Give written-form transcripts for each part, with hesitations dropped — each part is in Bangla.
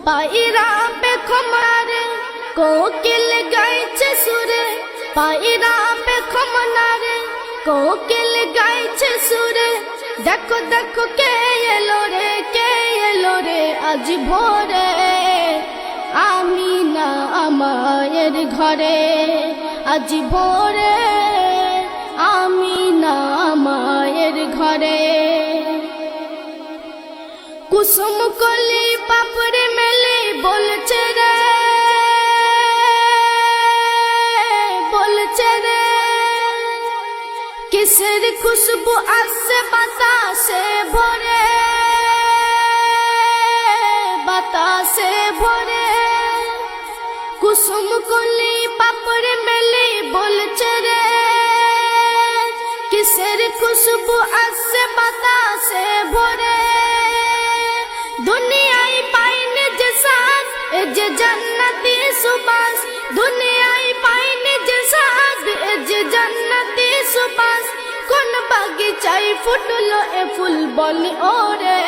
পায়রা পেখম নারে কোকিল গাইছে সুরে, পায়রা পেখম নারে কোকিল গাইছে সুরে। দেখো দেখো কে এলো রে, কে এলো রে আজ ভোরে, আমিনা মায়ের ঘরে আজ ভোরে, আমিনা মায়ের ঘরে। কুসুম কলি পাপড়ে মেলে বলছে রে, বলছে রে কিসের খুশবু আসছে বাতাসে ভরে, বাতাসে ভরে। কুসুম কলি পাপড়ে মেলে বলছে রে কিসের খুশবু আসছে বাতাসে ভরে। দুনিয়ায় পাইনে যে সাজ এ যে জান্নাতি সুবাস, দুনিয়ায় পাইনে যে সাজ এ যে জান্নাতি সুবাস। কোন বাগিচায় ফুটলো এ ফুল বলে ওরে,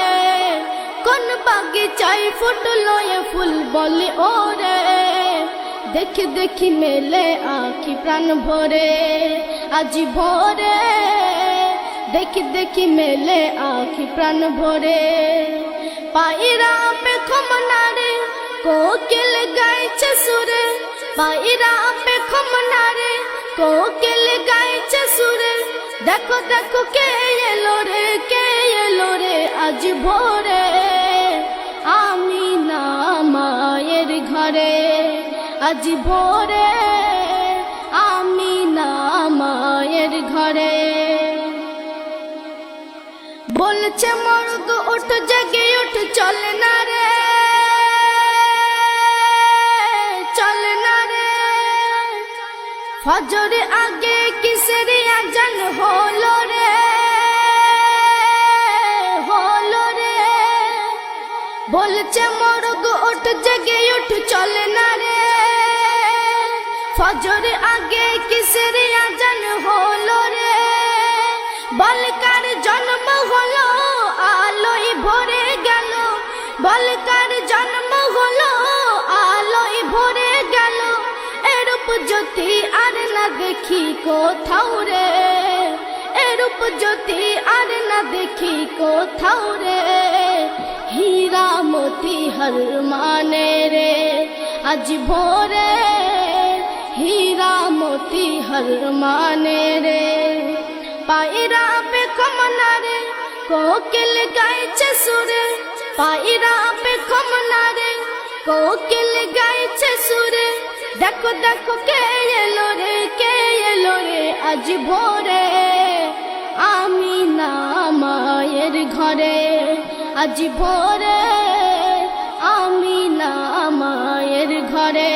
কোন বাগিচায় ফুটলো এ ফুল বলে ওরে। দেখি দেখি মেলে আঁখি প্রাণ ভরে আজ ভোরে, দেখি দেখি মেলে আঁখি প্রাণ ভরে। পায়রা পেখম নারে কোকিল গাইছে সুরে, পায়রা পেখম নারে কোকিল গাইছে সুরে। দেখো দেখো কে এলো রে, কে এলো রে আজ ভোরে, আমিনা মায়ের ঘরে আজ ভোরে, আমিনা মায়ের ঘরে। বলছে মর্গ উঠ জেগে উঠ চল না রে, চল না রে। ফজর আগে কিসের আজান হলো রে, হলো রে। বলছে মর্গ উঠ জেগে উঠ চল না রে, ফজর আগে কিসের আজান হলো রে। বলকার জন্ম হলো আলোয় ভরে গেল, বলকার জন্ম হলো আলোয় ভরে গেল। এরূপ জ্যোতি আর না দেখি কোথাও রে, এরূপ জ্যোতি আর না দেখি কোথাও রে। হীরা মোতি হর মানে রে আজ ভোরে, হীরা মোতি হর মানে রে। পায়রা পেখম নারে কোকিল গাইছে সুরে, পায়রা পেখম নারে কোকিল গাইছে সুরে। দেখো দেখো কে এলো রে, কে এলো রে আজ ভোরে, আমিনা মায়ের ঘরে আজ ভোরে, আমিনা মায়ের ঘরে।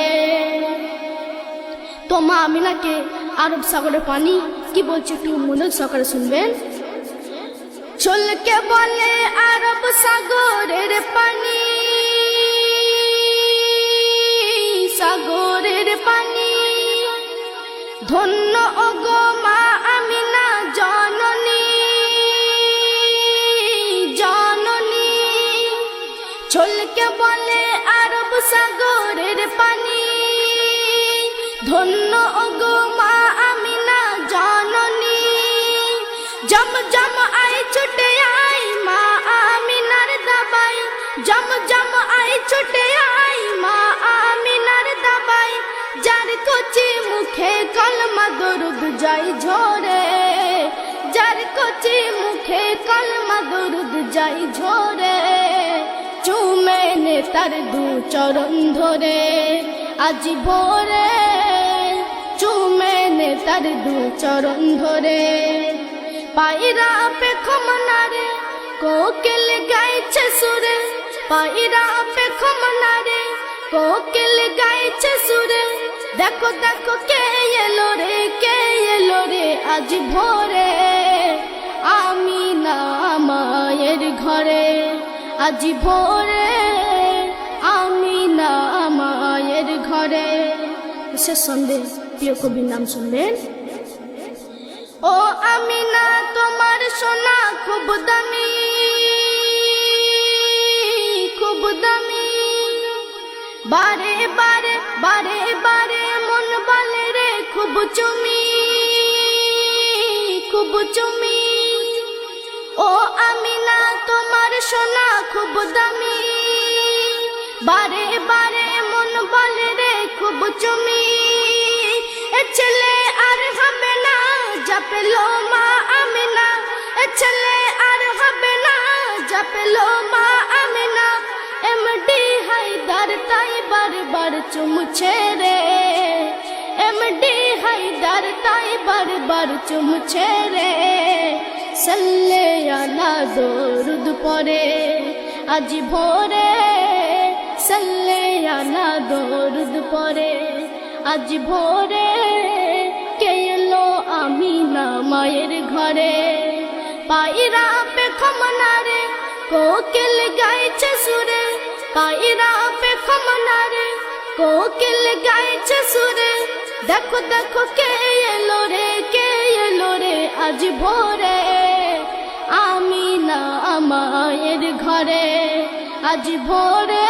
তো মা আমিনাকে আরব সাগরের পানি কি বলছে একটু মনোযোগ সহকারে শুনবেন। চলকে বলে আরব সাগরের পানি, সাগরের পানি। ধন্য ওগো মা আমিনা জননী, জননী। চলকে বলে আরব সাগরের পানি, ধন্য ওগো মা আমিনা জননী। জম জম আই ছুটে আই মা আমিনার দাবাই, জম জম আই ছুটে আই মা আমিনার দাবাই। যার কচি মুখে কলমা দরুদ যাই ঝরে, যার কচি মুখে কলমা দরুদ যাই ঝরে। চুমে নে তার দু চরণ ধরে আজ ভোরে, চুমে নে তার দু চরণ ধরে। পায়রা পেখম নারে কোকিল গাইছে সুরে, পায়রা পেখম নারে কোকিল গাইছে সুরে। দেখো দেখো কে এলো রে, কে এলো রে আজ ভোরে, আমিনা মায়ের ঘরে আজ ভোরে, আমিনা মায়ের ঘরে। বিশেষ সন্দেহ প্রিয় কবির নাম শুনবেন। ও আমিনা তোমার সোনা খুব দামি, খুব দামি। বারে বারে বারে বারে মন বলে রে খুব চুমি, খুব চুমি। ও আমিনা তোমার সোনা খুব দামি, বারে বারে মন বলে রে খুব চুমি। এ ছেলে আর হবে না যা পেলো মা আমিনা, এ ছেলে আর হবে না যা পেলো মা আমিনা। এমডি হায়দার তাই বারবার চুমছে রে, এমডি হায়দার তাই বারবার চুমছে রে। সাল্লে আলা দরুদ পড়ে আজ ভোরে, সাল্লে আলা দরুদ পড়ে আজ ভোরে। কে এলো আমিনা মায়ের ঘরে, পায়রা পেখমনা রে কোকিল গাইছে সুরে, পায়রা পেখমনা রে কোকিল গাইছে সুরে। দেখো দেখো কে এলো রে, কে এলো রে আজ ভোরে, আমিনা মায়ের ঘরে আজ ভোরে।